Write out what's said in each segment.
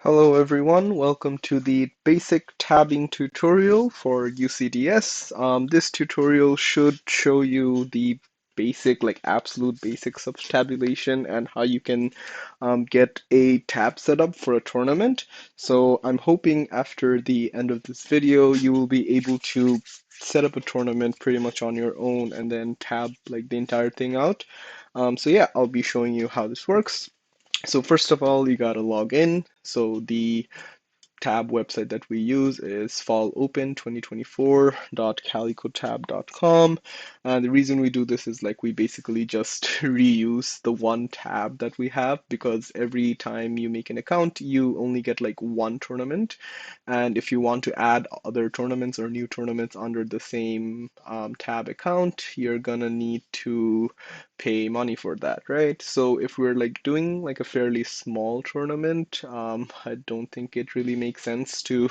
Hello everyone, welcome to the basic tabbing tutorial for UCDS. This tutorial should show you the basic, like absolute basics of tabulation and how you can get a tab set up for a tournament. So I'm hoping after the end of this video, you will be able to set up a tournament pretty much on your own and then tab like the entire thing out. So yeah, I'll be showing you how this works. So first of all, you gotta log in. So the tab website that we use is fallopen2024.calicotab.com. And the reason we do this is like we basically just reuse the one tab that we have because every time you make an account, you only get like one tournament. And if you want to add other tournaments or new tournaments under the same tab account, you're gonna need to pay money for that, right? So if we're like doing like a fairly small tournament, I don't think it really makes sense to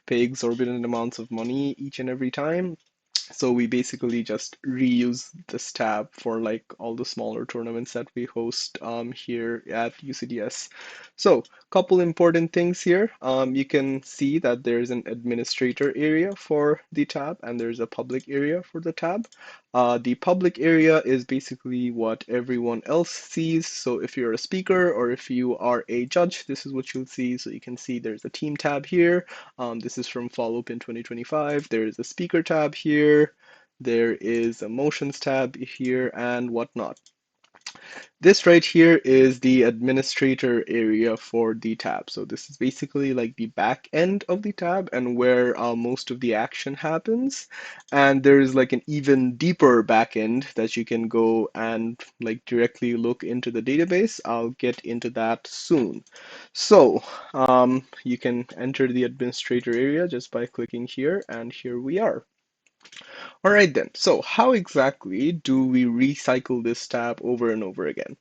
pay exorbitant amounts of money each and every time. So we basically just reuse this tab for like all the smaller tournaments that we host here at UCDS. So a couple important things here. You can see that there's an administrator area for the tab and there's a public area for the tab. The public area is basically what everyone else sees. So if you're a speaker or if you are a judge, this is what you'll see. So you can see there's a team tab here. This is from Fall Open 2025. There is a speaker tab here. There is a motions tab here and whatnot. This right here is the administrator area for the tab. So this is basically like the back end of the tab and where most of the action happens. And there's like an even deeper back end that you can go and like directly look into the database. I'll get into that soon. So you can enter the administrator area just by clicking here, and here we are. All right then, so how exactly do we recycle this tab over and over again?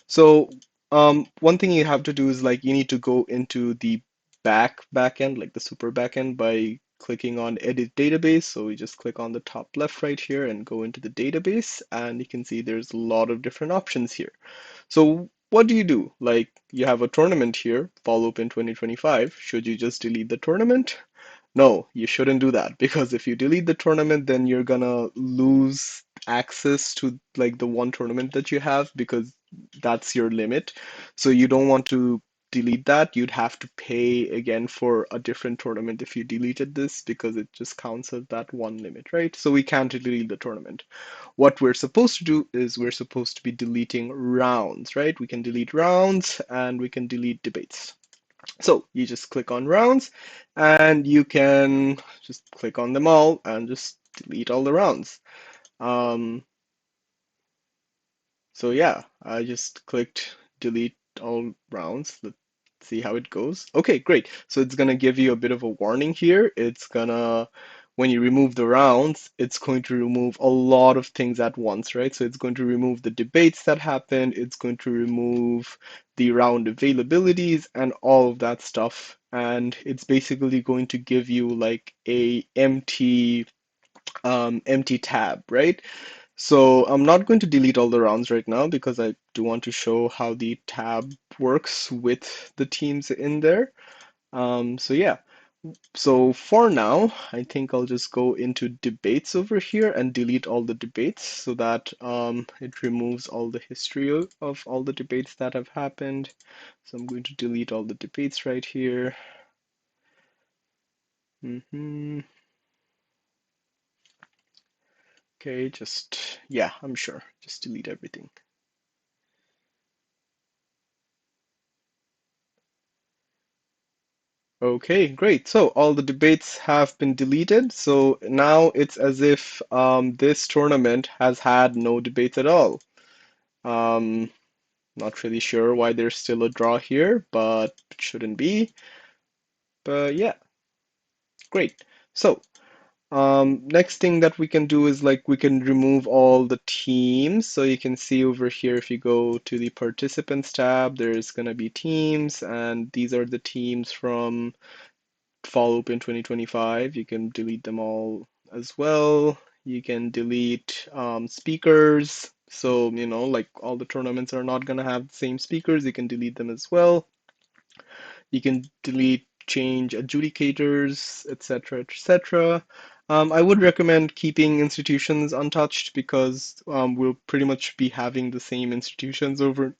So one thing you have to do is like you need to go into the backend, like the super backend by clicking on edit database. So we just click on the top left right here and go into the database and you can see there's a lot of different options here. So what do you do? Like you have a tournament here, Fall Open 2025. Should you just delete the tournament? No, you shouldn't do that because if you delete the tournament, then you're gonna lose access to like the one tournament that you have because that's your limit. So you don't want to delete that. You'd have to pay again for a different tournament if you deleted this because it just counts as that one limit, right? So we can't delete the tournament. What we're supposed to do is we're supposed to be deleting rounds, right? We can delete rounds and we can delete debates. So you just click on rounds and you can just click on them all and just delete all the rounds. Um, so yeah, I just clicked delete all rounds. Let's see how it goes. Okay, great. So it's gonna give you a bit of a warning here. It's gonna, when you remove the rounds, it's going to remove a lot of things at once, right? So it's going to remove the debates that happened. It's going to remove the round availabilities and all of that stuff. And it's basically going to give you like a empty tab, right? So I'm not going to delete all the rounds right now because I do want to show how the tab works with the teams in there. So yeah, so for now, I think I'll just go into debates over here and delete all the debates so that it removes all the history of all the debates that have happened. So I'm going to delete all the debates right here. Okay, just, yeah, I'm sure. Just delete everything. Okay, great. So all the debates have been deleted. So now it's as if this tournament has had no debates at all. Um, Not really sure why there's still a draw here, but it shouldn't be. But yeah, great. So next thing that we can do is like we can remove all the teams. So you can see over here, if you go to the participants tab, there's gonna be teams, and these are the teams from Fall Open 2025. You can delete them all as well. You can delete speakers. So, you know, like all the tournaments are not going to have the same speakers. You can delete them as well. You can delete, change adjudicators, etc., etc. I would recommend keeping institutions untouched because we'll pretty much be having the same institutions over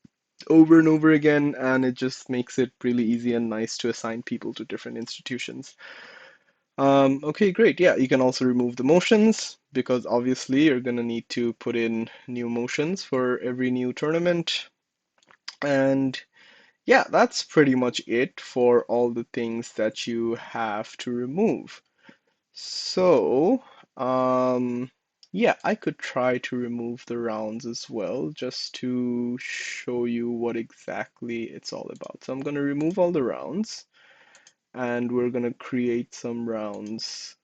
and over again, and it just makes it really easy and nice to assign people to different institutions. Okay, great. Yeah, you can also remove the motions because obviously you're going to need to put in new motions for every new tournament. And yeah, that's pretty much it for all the things that you have to remove. So, yeah, I could try to remove the rounds as well, just to show you what exactly it's all about. So I'm going to remove all the rounds, and we're going to create some rounds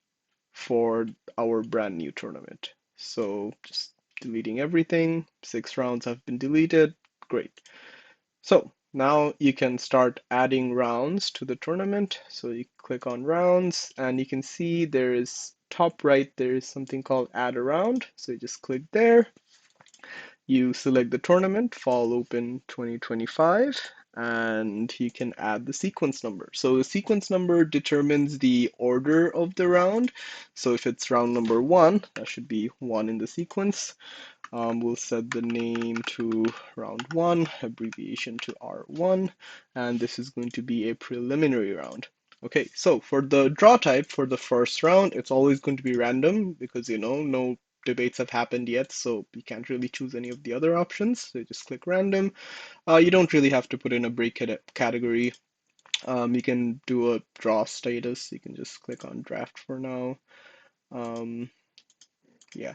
for our brand new tournament. So just deleting everything. 6 rounds have been deleted. Great. So now you can start adding rounds to the tournament. So you click on rounds and you can see there is top right, there is something called add a round. So you just click there. You select the tournament, Fall Open 2025, and you can add the sequence number. So the sequence number determines the order of the round. So if it's round number 1, that should be 1 in the sequence. We'll set the name to round 1, abbreviation to R1, and this is going to be a preliminary round. Okay, so for the draw type for the first round, it's always going to be random because, no debates have happened yet, so you can't really choose any of the other options. So you just click random. You don't really have to put in a break category. You can do a draw status. You can just click on draft for now. Yeah.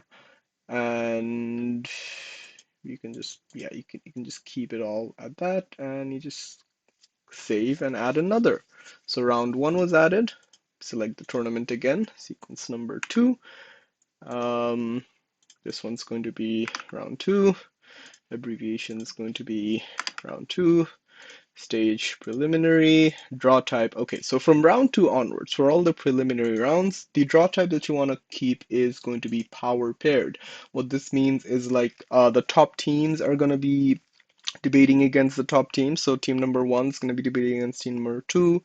And you can just you can just keep it all at that, and you just save and add another. So round 1 was added. Select the tournament again, sequence number 2. This one's going to be round 2. Abbreviation is going to be round 2. Stage preliminary, draw type. Okay, so from round 2 onwards, for all the preliminary rounds, the draw type that you want to keep is going to be power paired. What this means is like the top teams are going to be debating against the top team. So team number 1 is going to be debating against team number 2,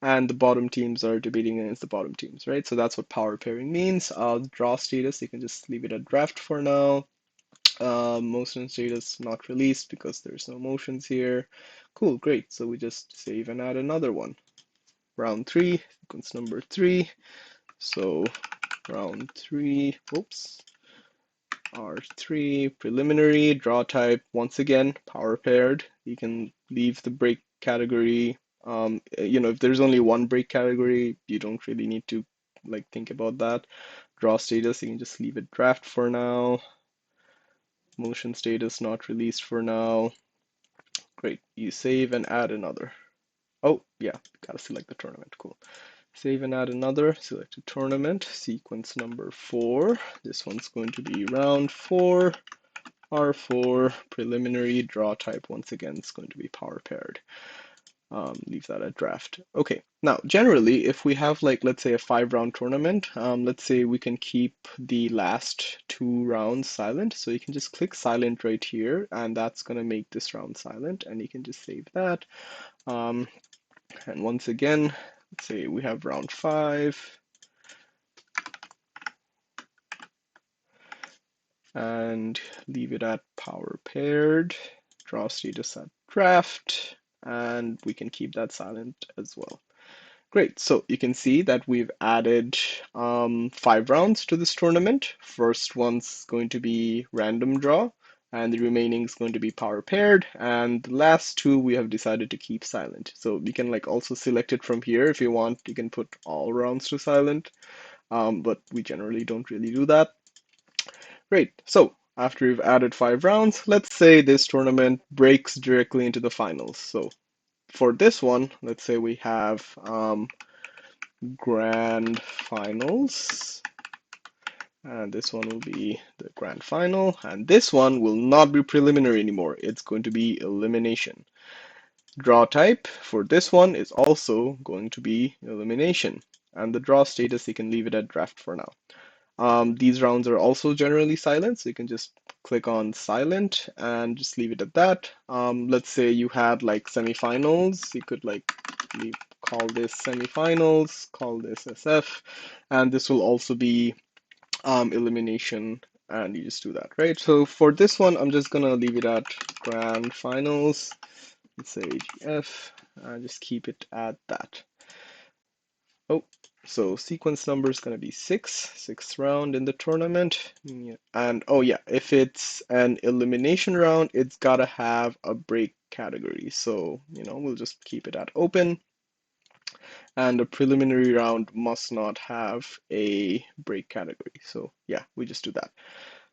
and the bottom teams are debating against the bottom teams, right? So that's what power pairing means. Draw status, you can just leave it at draft for now. Motion status not released because there's no motions here. Cool, great. So we just save and add another one. Round 3, sequence number 3. So round 3, oops, R3, preliminary, draw type, once again, power paired. You can leave the break category. If there's only one break category, you don't really need to like think about that. Draw status, you can just leave it draft for now. Motion status not released for now. Great. You save and add another. Oh, yeah, gotta select the tournament. Cool. Save and add another. Select a tournament. Sequence number 4. This one's going to be round 4. R4. Preliminary. Draw type. Once again, it's going to be power paired. Leave that at draft. Okay, now generally, if we have like, let's say a 5-round tournament, let's say we can keep the last 2 rounds silent. So you can just click silent right here, and that's gonna make this round silent, and you can just save that. And once again, let's say we have round 5, and leave it at power paired, draw status at draft, and we can keep that silent as well. Great, so you can see that we've added 5 rounds to this tournament. First one's going to be random draw, and the remaining is going to be power paired, and the last 2 we have decided to keep silent. So you can like also select it from here if you want. You can put all rounds to silent, but we generally don't really do that. Great, so after we've added 5 rounds, let's say this tournament breaks directly into the finals. So for this one, let's say we have grand finals, and this one will be the grand final, and this one will not be preliminary anymore. It's going to be elimination. Draw type for this one is also going to be elimination, and the draw status, you can leave it at draft for now. These rounds are also generally silent, so you can just click on silent and just leave it at that. Let's say you had like semifinals, you could like we call this semifinals, call this SF, and this will also be elimination, and you just do that, right? So for this one, I'm just gonna leave it at grand finals. Let's say GF, and just keep it at that. Oh, so sequence number is going to be sixth round in the tournament. Yeah. And oh yeah, if it's an elimination round, it's got to have a break category. So, we'll just keep it at open. And a preliminary round must not have a break category. So yeah, we just do that.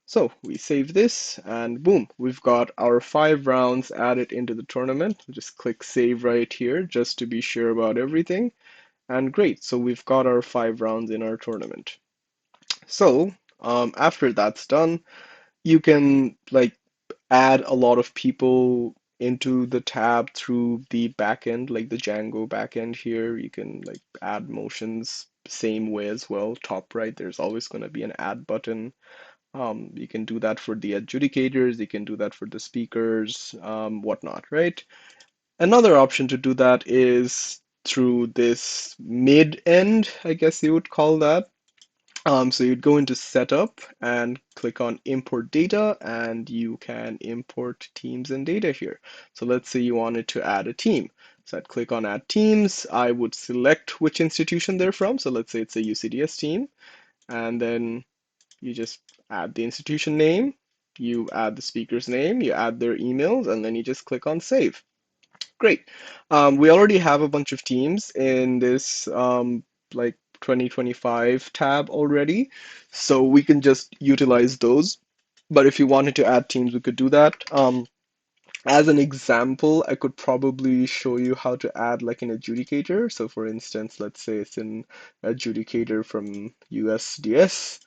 So we save this and boom, we've got our 5 rounds added into the tournament. Just click save right here just to be sure about everything. And great, so we've got our 5 rounds in our tournament. So after that's done, you can like add a lot of people into the tab through the backend, like the Django backend here. You can like add motions same way as well. Top right, there's always going to be an add button. You can do that for the adjudicators, you can do that for the speakers, whatnot, right? Another option to do that is through this mid end, I guess you would call that. So you'd go into setup and click on import data, and you can import teams and data here. So let's say you wanted to add a team. So I'd click on add teams. I would select which institution they're from. So let's say it's a UCDS team, and then you just add the institution name, you add the speaker's name, you add their emails, and then you just click on save. Great. We already have a bunch of teams in this like 2025 tab already, so we can just utilize those. But if you wanted to add teams, we could do that. As an example, I could probably show you how to add like an adjudicator. So for instance, let's say it's an adjudicator from USDS.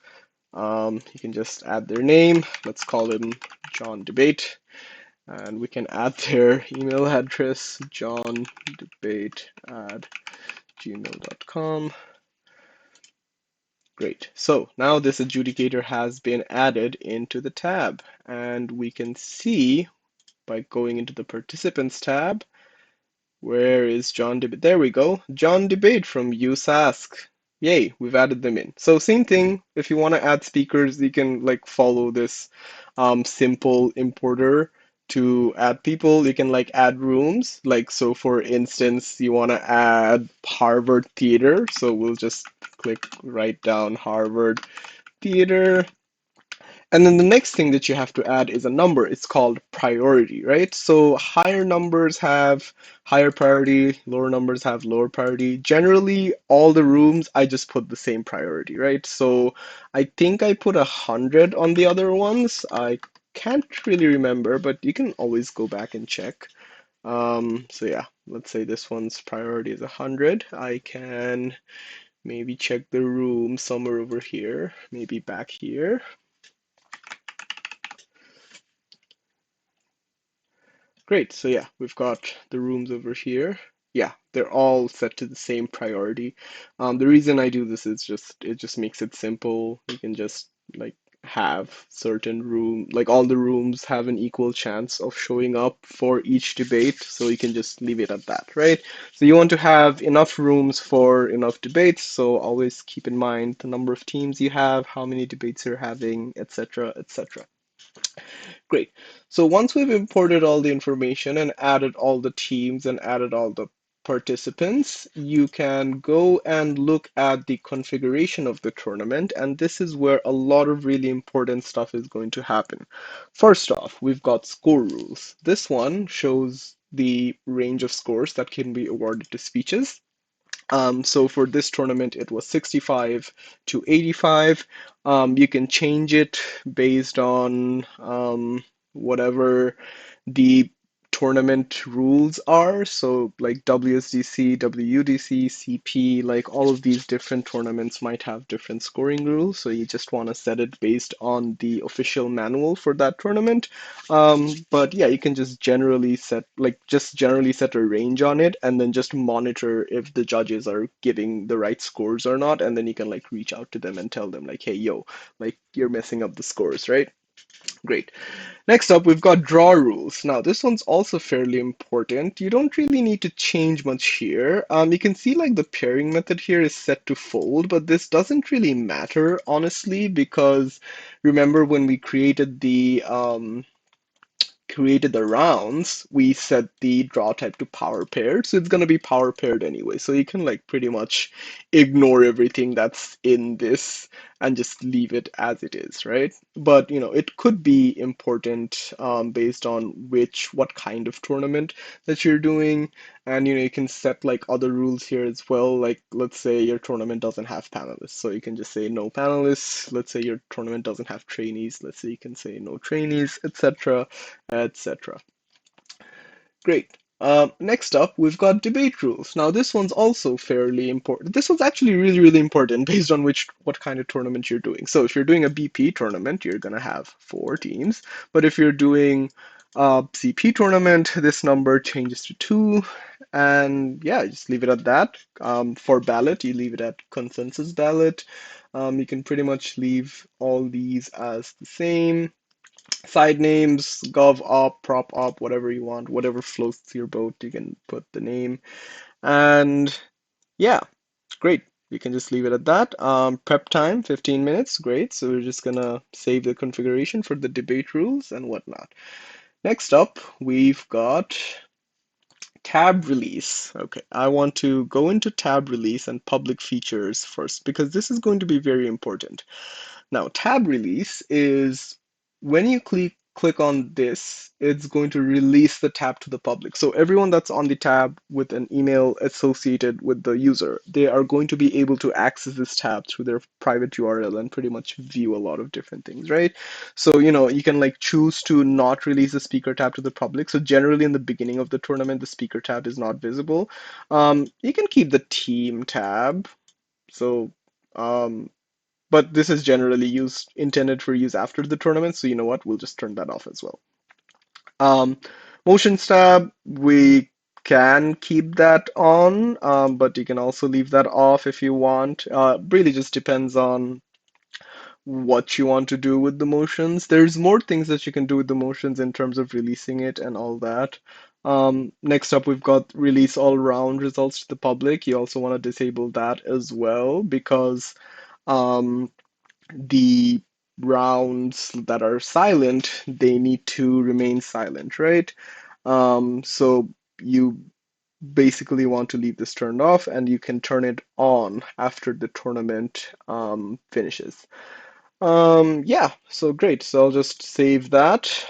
You can just add their name. Let's call him John Debate. And we can add their email address, johndebate@gmail.com. Great. So now this adjudicator has been added into the tab, and we can see by going into the participants tab, where is John Debate? There we go. John Debate from USask. Yay, we've added them in. So same thing, if you want to add speakers, you can like follow this simple importer to add people. You can like add rooms. Like so for instance, you want to add Harvard Theater. So we'll just click write down Harvard Theater. And then the next thing that you have to add is a number. It's called priority, right? So higher numbers have higher priority, lower numbers have lower priority. Generally, all the rooms, I just put the same priority, right? So I think I put 100 on the other ones. I can't really remember, but you can always go back and check. So yeah, let's say this one's priority is 100. I can maybe check the room somewhere over here, maybe back here. Great, so yeah, we've got the rooms over here. Yeah, they're all set to the same priority. The reason I do this is it just makes it simple. You can just like have certain room, like all the rooms have an equal chance of showing up for each debate, so you can just leave it at that, right? So you want to have enough rooms for enough debates, so always keep in mind the number of teams you have, how many debates you're having, etc., etc. Great. So once we've imported all the information and added all the teams and added all the participants, you can go and look at the configuration of the tournament, and this is where a lot of really important stuff is going to happen. First off, we've got score rules. This one shows the range of scores that can be awarded to speeches. So for this tournament, it was 65 to 85. You can change it based on whatever the tournament rules are. So like WSDC, WUDC, CP, like all of these different tournaments might have different scoring rules. So you just want to set it based on the official manual for that tournament. But yeah, you can just generally set a range on it and then just monitor if the judges are giving the right scores or not. And then you can like reach out to them and tell them like, hey, yo, like you're messing up the scores, right? Great. Next up, we've got draw rules. Now, this one's also fairly important. You don't really need to change much here. You can see like the pairing method here is set to fold, but this doesn't really matter, honestly, because remember when we created the rounds, we set the draw type to power paired, so it's going to be power paired anyway. So you can like pretty much ignore everything that's in this and just leave it as it is, right? But it could be important based on what kind of tournament that you're doing, and you can set like other rules here as well. Like let's say your tournament doesn't have panelists, so you can just say no panelists. Let's say your tournament doesn't have trainees, let's say you can say no trainees, etc., etc. Great. Next up, we've got debate rules. Now, this one's also fairly important. This one's actually really, really important based on what kind of tournament you're doing. So if you're doing a BP tournament, you're gonna have 4 teams. But if you're doing a CP tournament, this number changes to 2. And yeah, just leave it at that. For ballot, you leave it at consensus ballot. You can pretty much leave all these as the same. Side names, gov op, prop op, whatever you want, whatever floats your boat, you can put the name. And yeah, great. You can just leave it at that. Prep time, 15 minutes. Great. So we're just gonna save the configuration for the debate rules and whatnot. Next up, we've got tab release. Okay, I want to go into tab release and public features first because this is going to be very important. Now, tab release is when you click on this, it's going to release the tab to the public. So everyone that's on the tab with an email associated with the user, they are going to be able to access this tab through their private URL and pretty much view a lot of different things, right? So, you can like choose to not release the speaker tab to the public. So generally in the beginning of the tournament, the speaker tab is not visible. You can keep the team tab. So, um, but this is generally intended for use after the tournament, so you know what, we'll just turn that off as well. um, Motions tab, we can keep that on, but you can also leave that off if you want. Really just depends on what you want to do with the motions. There's more things that you can do with the motions in terms of releasing it and all that. Next up, we've got release all round results to the public. You also want to disable that as well because um, the rounds that are silent, they need to remain silent, right? So you basically want to leave this turned off and you can turn it on after the tournament finishes. Yeah, so great. So I'll just save that.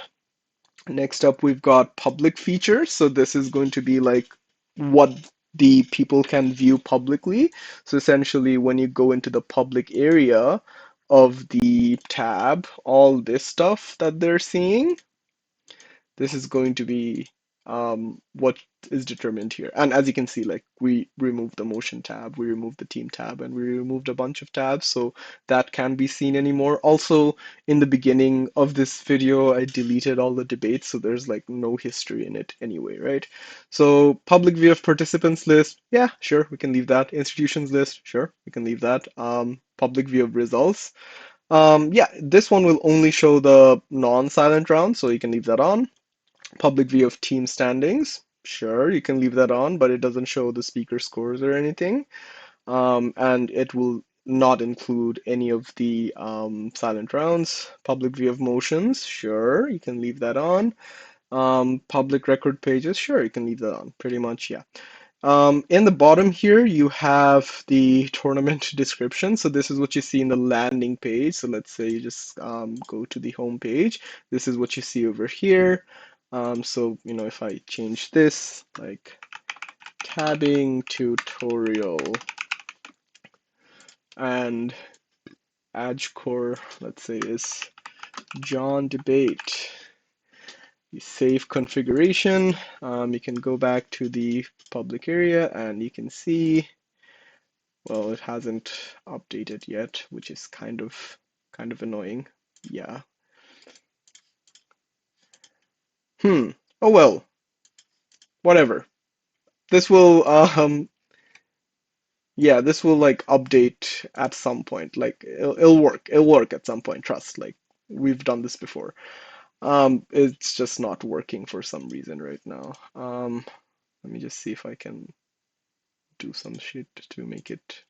Next up, we've got public features. So this is going to be like what the people can view publicly. So essentially, when you go into the public area of the tab, all this stuff that they're seeing, this is going to be what is determined here. And as you can see, like we removed the motion tab, we removed the team tab, and we removed a bunch of tabs, so that can't be seen anymore. Also, in the beginning of this video, I deleted all the debates, so there's like no history in it anyway, right? So public view of participants list, yeah, sure, we can leave that. Institutions list, sure, we can leave that. Public view of results. Yeah, this one will only show the non-silent round, so you can leave that on. Public view of team standings. Sure, you can leave that on, but it doesn't show the speaker scores or anything. And it will not include any of the silent rounds. Public view of motions. Sure, you can leave that on. Public record pages. Sure, you can leave that on. Pretty much, yeah. In the bottom here, you have the tournament description. So this is what you see in the landing page. So let's say you just go to the home page. This is what you see over here. So, if I change this, like tabbing tutorial and core, let's say is John debate. You save configuration. You can go back to the public area and you can see, well, it hasn't updated yet, which is kind of annoying. Yeah. Oh well. Whatever. This will yeah, this will like update at some point. Like it'll work. It'll work at some point. Trust. Like we've done this before. It's just not working for some reason right now. Let me just see if I can do some shit to make it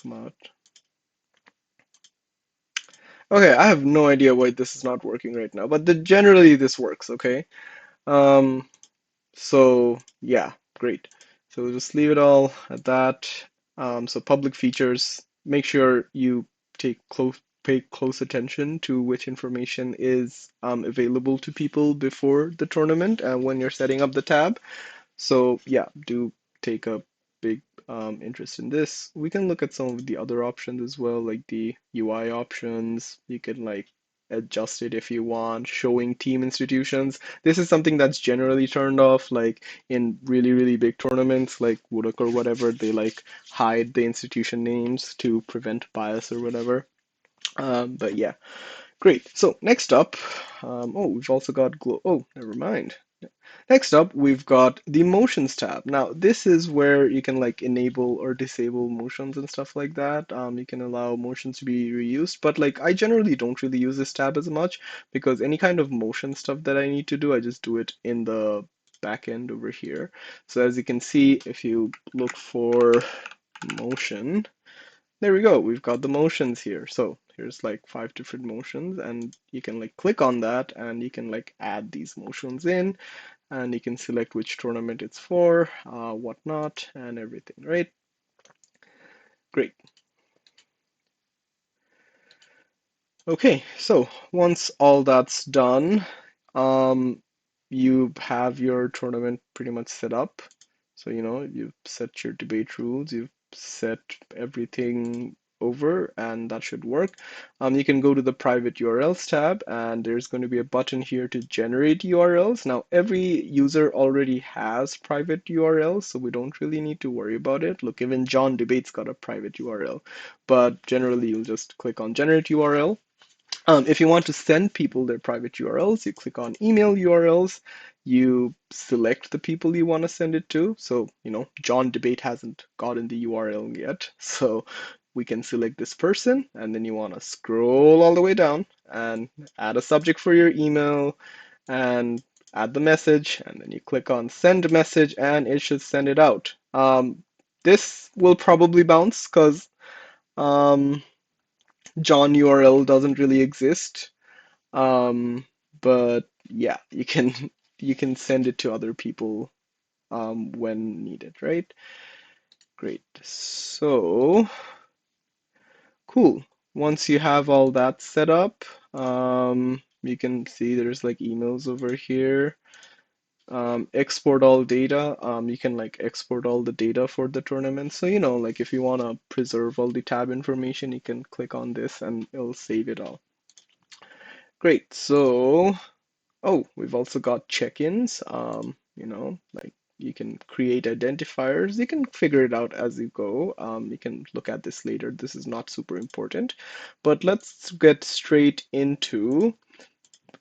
come out. Okay, I have no idea why this is not working right now, but generally this works, okay? Um, so yeah, great. So we'll just leave it all at that. So public features, make sure you pay close attention to which information is available to people before the tournament and when you're setting up the tab. So yeah, do take a big interest in this. We can look at some of the other options as well, like the UI options. You can like adjust it if you want, showing team institutions. This is something that's generally turned off, like in really, really big tournaments like Woodok or whatever, they like hide the institution names to prevent bias or whatever. But yeah, great. So next up, oh, we've also got oh, never mind. Next up, we've got the motions tab. Now, this is where you can like enable or disable motions and stuff like that. You can allow motions to be reused, but like I generally don't really use this tab as much because any kind of motion stuff that I need to do, I just do it in the back end over here. So as you can see, if you look for motion, there we go. We've got the motions here. So here's like 5 different motions, and you can like click on that and you can like add these motions in, and you can select which tournament it's for, whatnot, and everything, right? Great. Okay, so once all that's done, um, you have your tournament pretty much set up. So, you know, you've set your debate rules, you've set everything over, and that should work. You can go to the private URLs tab, and there's going to be a button here to generate URLs. Now, every user already has private URLs, so we don't really need to worry about it. Look, even John Debate's got a private URL, but generally you'll just click on generate URL. If you want to send people their private URLs, you click on email URLs, you select the people you want to send it to. So, you know, John Debate hasn't gotten the URL yet. So we can select this person, and then you want to scroll all the way down and add a subject for your email and add the message, and then you click on send message and it should send it out. This will probably bounce because um, John URL doesn't really exist. Um, but yeah, you can you can send it to other people when needed, right? Great. So cool. Once you have all that set up, you can see there's like emails over here. Export all data. You can like export all the data for the tournament. So, you know, like if you want to preserve all the tab information, you can click on this and it'll save it all. Great. So oh, we've also got check-ins. You know, like you can create identifiers. You can figure it out as you go. You can look at this later. This is not super important. But let's get straight into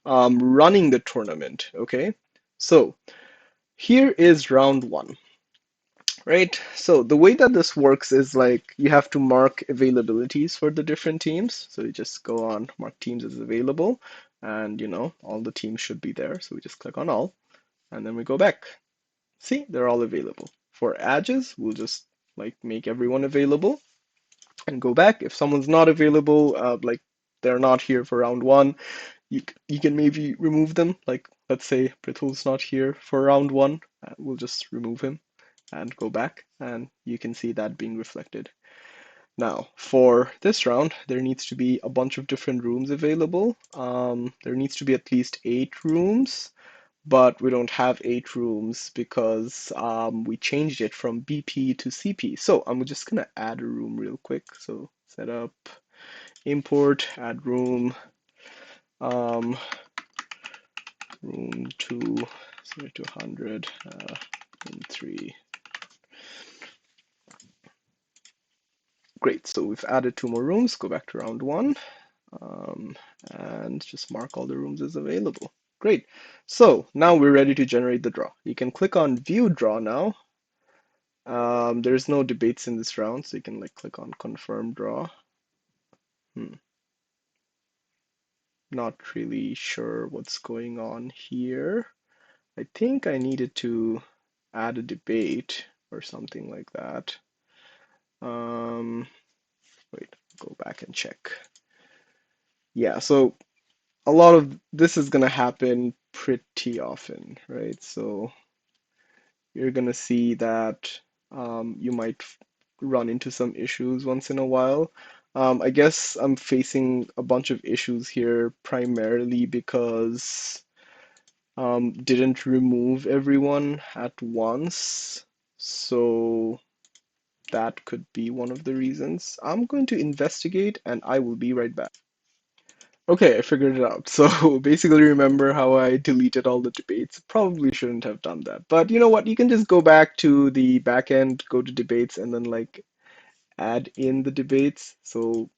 running the tournament, okay? So here is round one, right? So the way that this works is like you have to mark availabilities for the different teams. So you just go on mark teams as available, and you know, all the teams should be there. So we just click on all. And then we go back. See, they're all available. For edges, we'll just like make everyone available and go back. If someone's not available, like they're not here for round one, you can maybe remove them. Like let's say Prithul's not here for round one, we'll just remove him and go back, and you can see that being reflected. Now, for this round, there needs to be a bunch of different rooms available. There needs to be at least 8 rooms, but we don't have 8 rooms because we changed it from BP to CP. So I'm just gonna add a room real quick. So set up, import, add room, um, room 2, sorry, 200, room 3. Great, so we've added 2 more rooms. Go back to round one, and just mark all the rooms as available. Great, so now we're ready to generate the draw. You can click on view draw now. There's no debates in this round, so you can like click on confirm draw. Hmm. not really sure what's going on here. I think I needed to add a debate or something like that. Um, Wait, go back and check. Yeah, so a lot of this is gonna happen pretty often, right? So you're gonna see that you might run into some issues once in a while. I guess I'm facing a bunch of issues here primarily because didn't remove everyone at once. So that could be one of the reasons. I'm going to investigate and I will be right back. Okay, I figured it out. So basically, remember how I deleted all the debates? Probably shouldn't have done that. But you know what? You can just go back to the backend, go to debates, and then like add in the debates. So,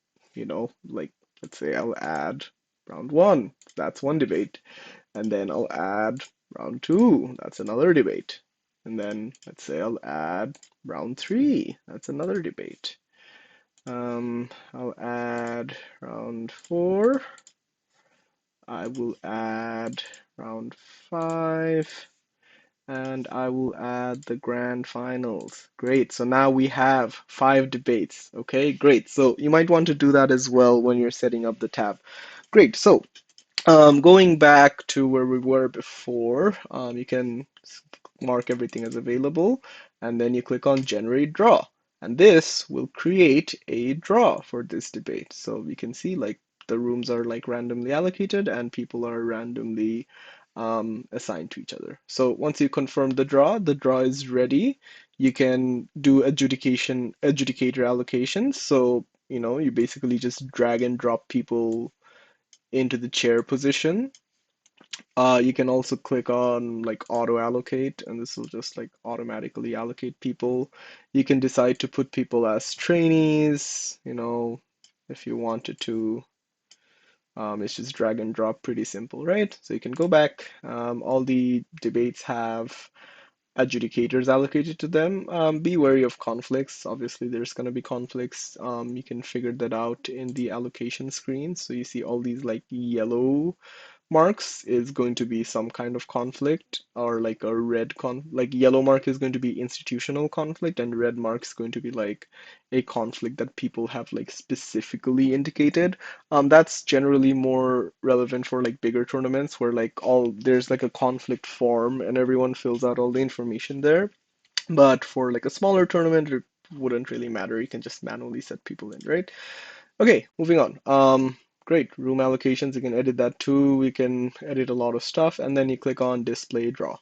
like let's say I'll add round one. That's one debate. And then I'll add round two. That's another debate. And then let's say I'll add round three. That's another debate. I'll add round four. I will add round five, and I will add the grand finals. Great. So now we have five debates. Okay, great. So you might want to do that as well when you're setting up the tab. Great. So going back to where we were before, you can mark everything as available, and then you click on Generate Draw. And this will create a draw for this debate. So we can see like the rooms are like randomly allocated and people are randomly assigned to each other. So once you confirm the draw is ready. You can do adjudicator allocations. So, you basically just drag and drop people into the chair position. You can also click on like auto allocate, and this will just like automatically allocate people. You can decide to put people as trainees, if you wanted to. It's just drag and drop, pretty simple, right? So you can go back. All the debates have adjudicators allocated to them. Be wary of conflicts. Obviously, there's going to be conflicts. You can figure that out in the allocation screen. So you see all these like yellow marks is going to be some kind of conflict, or like a like yellow mark is going to be institutional conflict, and red mark is going to be like a conflict that people have like specifically indicated. That's generally more relevant for like bigger tournaments where like all there's like a conflict form and everyone fills out all the information there. But for like a smaller tournament, it wouldn't really matter. You can just manually set people in, right? Okay, moving on. Great, room allocations, you can edit that too. We can edit a lot of stuff, and then you click on display draw.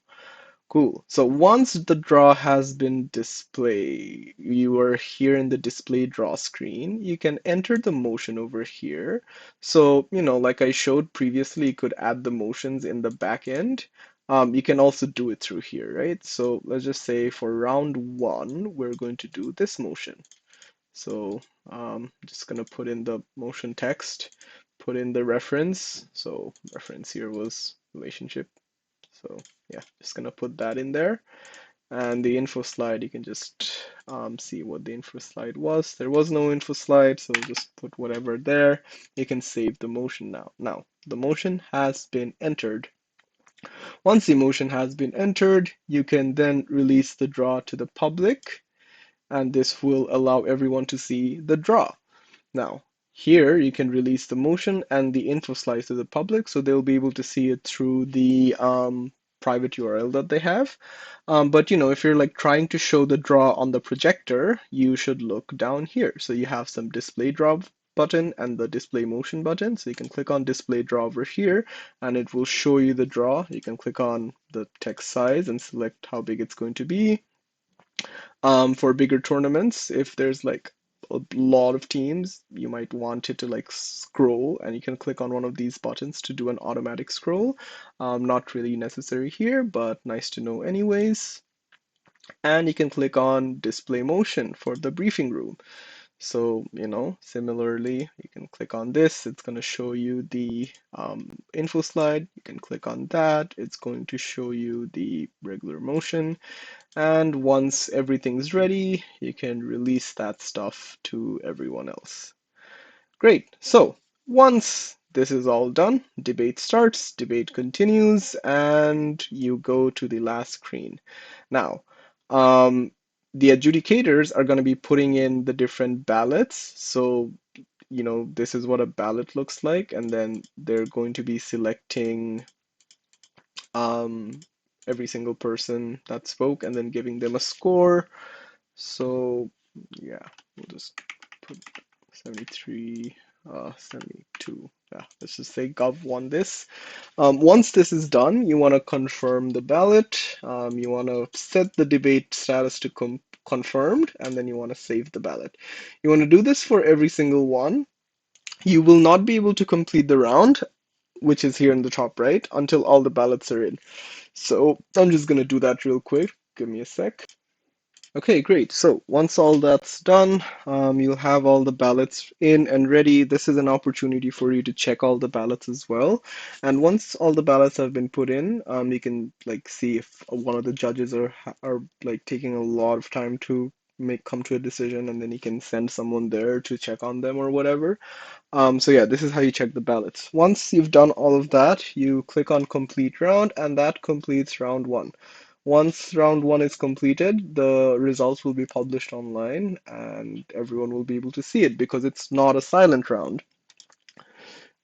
Cool. So once the draw has been displayed, you are here in the display draw screen. You can enter the motion over here. So, like I showed previously, you could add the motions in the back end. You can also do it through here, right? So let's just say for round one, we're going to do this motion. So just gonna put in the motion text, put in the reference. So reference here was relationship. So yeah, just gonna put that in there. And the info slide, you can just see what the info slide was. There was no info slide, so just put whatever there. You can save the motion now. Now, the motion has been entered. Once the motion has been entered, you can then release the draw to the public, and this will allow everyone to see the draw. Now, here you can release the motion and the info slides to the public, so they'll be able to see it through the private URL that they have. But if you're like trying to show the draw on the projector, you should look down here. So you have some display draw button and the display motion button. So you can click on display draw over here and it will show you the draw. You can click on the text size and select how big it's going to be. For bigger tournaments, if there's like a lot of teams, you might want it to like scroll, and you can click on one of these buttons to do an automatic scroll. Not really necessary here, but nice to know anyways. And you can click on display motion for the briefing room. So, similarly, you can click on this. It's going to show you the info slide. You can click on that. It's going to show you the regular motion. And once everything's ready, you can release that stuff to everyone else. Great. So once this is all done. Debate starts, debate continues, and you go to the last screen. Now, um, the adjudicators are going to be putting in the different ballots. So, this is what a ballot looks like, and then they're going to be selecting um, every single person that spoke and then giving them a score. So, yeah, we'll just put 73, 72. Yeah, let's just say Gov won this. Once this is done, you want to confirm the ballot. You want to set the debate status to confirmed, and then you want to save the ballot. You want to do this for every single one. You will not be able to complete the round, which is here in the top right, until all the ballots are in. So I'm just going to do that real quick. Give me a sec. Okay, great. So once all that's done, you'll have all the ballots in and ready. This is an opportunity for you to check all the ballots as well. And once all the ballots have been put in, you can like see if one of the judges are like taking a lot of time to come to a decision, and then you can send someone there to check on them or whatever. So yeah, this is how you check the ballots. Once you've done all of that, you click on complete round, and that completes round one. Once round one is completed, the results will be published online and everyone will be able to see it because it's not a silent round.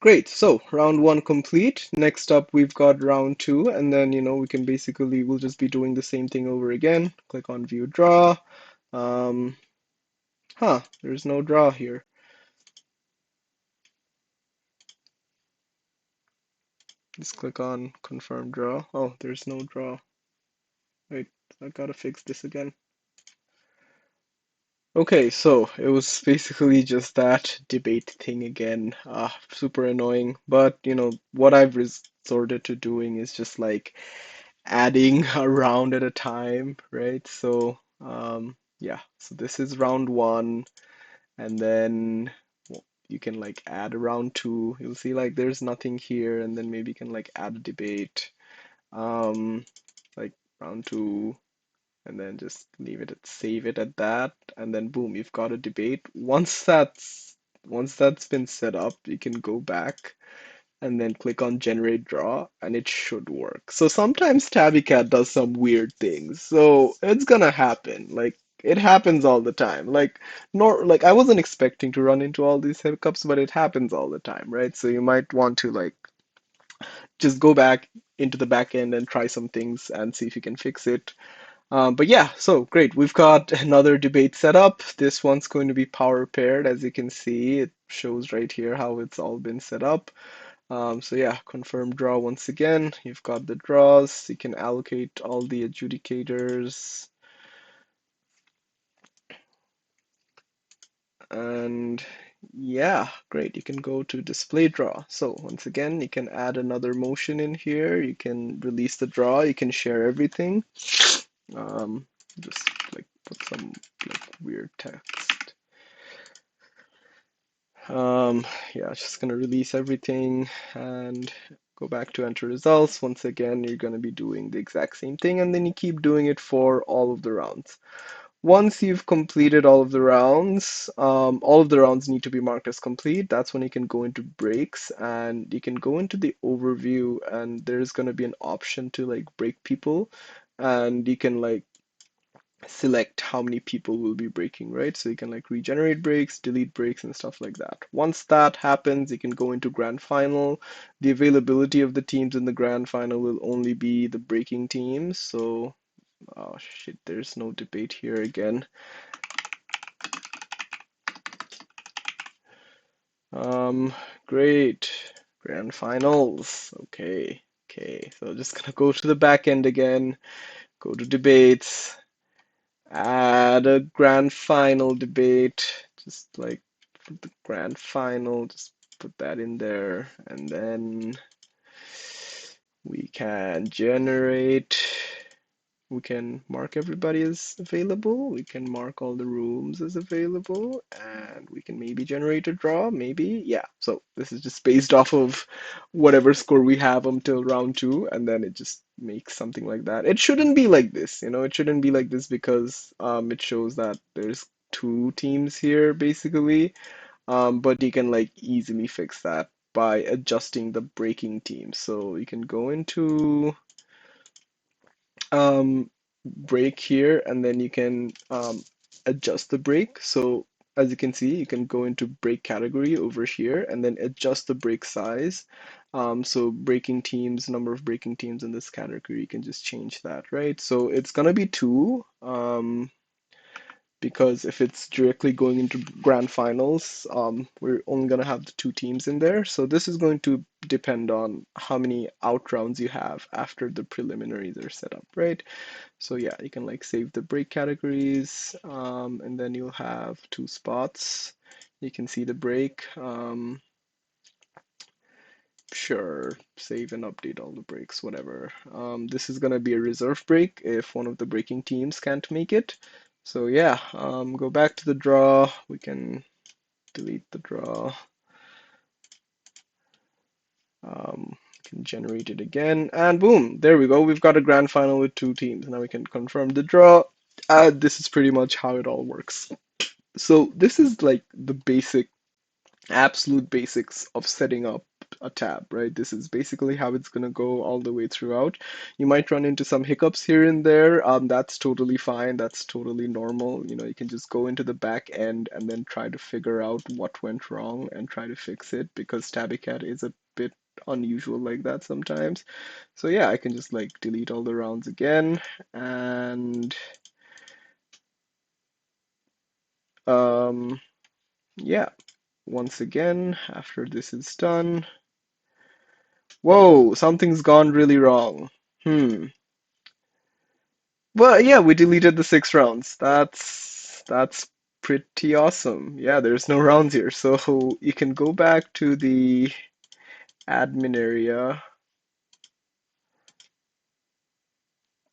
Great, so round one complete. Next up, we've got round two, and then, we can basically, we'll just be doing the same thing over again. Click on view draw. Um, there's no draw here. Just click on confirm draw. Oh, there's no draw. Wait, I gotta fix this again. Okay, so it was basically just that debate thing again. Super annoying. But, what I've resorted to doing is just like adding a round at a time, right? So, yeah, so this is round one, and then you can like add a round two. You'll see like there's nothing here, and then maybe you can like add a debate, like round two, and then just leave it at save it at that, and then boom, you've got a debate. Once that's been set up, you can go back and then click on generate draw, and it should work. So sometimes tabbycat does some weird things, so it's gonna happen. Like it happens all the time. Like I wasn't expecting to run into all these hiccups, but it happens all the time, right? So you might want to like just go back into the back end and try some things and see if you can fix it. But yeah, so great. We've got another debate set up. This one's going to be power paired. As you can see, it shows right here how it's all been set up. So yeah, confirm draw once again. You've got the draws. You can allocate all the adjudicators. And yeah, great. You can go to display draw. So once again, you can add another motion in here. You can release the draw. You can share everything. Um, just like put some like weird text. Yeah, just gonna release everything and go back to enter results. Once again, you're gonna be doing the exact same thing, and then you keep doing it for all of the rounds. Once you've completed all of the rounds need to be marked as complete. That's when you can go into breaks, and you can go into the overview, and there's gonna be an option to like break people, and you can like select how many people will be breaking, right? So you can like regenerate breaks, delete breaks, and stuff like that. Once that happens, you can go into grand final. The availability of the teams in the grand final will only be the breaking teams. So, oh shit, there's no debate here again. Great. Grand finals. Okay. So just gonna go to the back end again, go to debates, add a grand final debate, just like the grand final, just put that in there, and then we can generate, we can mark everybody as available, we can mark all the rooms as available, and we can maybe generate a draw, maybe, yeah. So this is just based off of whatever score we have until round two, and then it just makes something like that. It shouldn't be like this, it shouldn't be like this because it shows that there's two teams here basically, but you can like easily fix that by adjusting the breaking team. So you can go into break here, and then you can adjust the break. So as you can see, you can go into break category over here and then adjust the break size. So breaking teams, number of breaking teams in this category, you can just change that, right? So it's gonna be two. Because if it's directly going into grand finals, we're only going to have the two teams in there. So this is going to depend on how many out rounds you have after the preliminaries are set up, right? So yeah, you can like save the break categories, and then you'll have two spots. You can see the break. Sure, save and update all the breaks, whatever. This is gonna be a reserve break if one of the breaking teams can't make it. So yeah, go back to the draw. We can delete the draw. Can generate it again, and boom, there we go. We've got a grand final with two teams. Now we can confirm the draw. This is pretty much how it all works. So this is like the basic absolute basics of setting up a tab, right? This is basically how it's going to go all the way throughout. You might run into some hiccups here and there. That's totally fine. That's totally normal. You know, you can just go into the back end and then try to figure out what went wrong and try to fix it, because Tabbycat is a bit unusual like that sometimes. So yeah, I can just like delete all the rounds again, and yeah, once again, after this is done, whoa, something's gone really wrong. Hmm. Well, yeah, we deleted the 6 rounds. That's pretty awesome. Yeah, there's no rounds here. So you can go back to the admin area.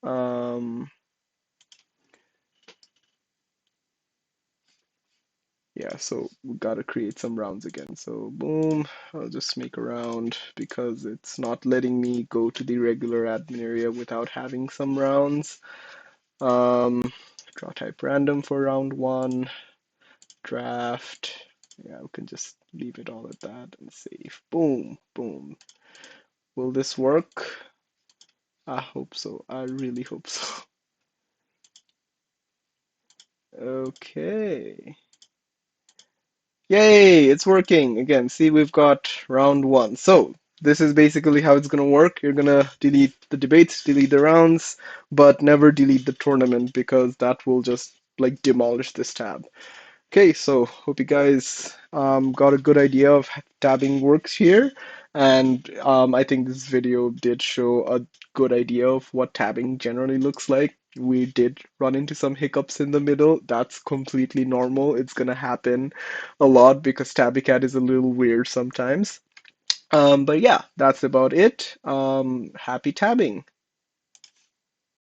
Um, yeah, so we gotta create some rounds again. So boom, I'll just make a round because it's not letting me go to the regular admin area without having some rounds. Um, Draw type random for round one. Draft. Yeah, we can just leave it all at that and save. Boom, boom. Will this work? I hope so. I really hope so. Okay. Yay, it's working. Again, see, we've got round one. So this is basically how it's going to work. You're going to delete the debates, delete the rounds, but never delete the tournament, because that will just like demolish this tab. Okay, so hope you guys got a good idea of how tabbing works here. And I think this video did show a good idea of what tabbing generally looks like. We did run into some hiccups in the middle. That's completely normal. It's gonna happen a lot because Tabbycat is a little weird sometimes. But yeah, that's about it. Happy tabbing.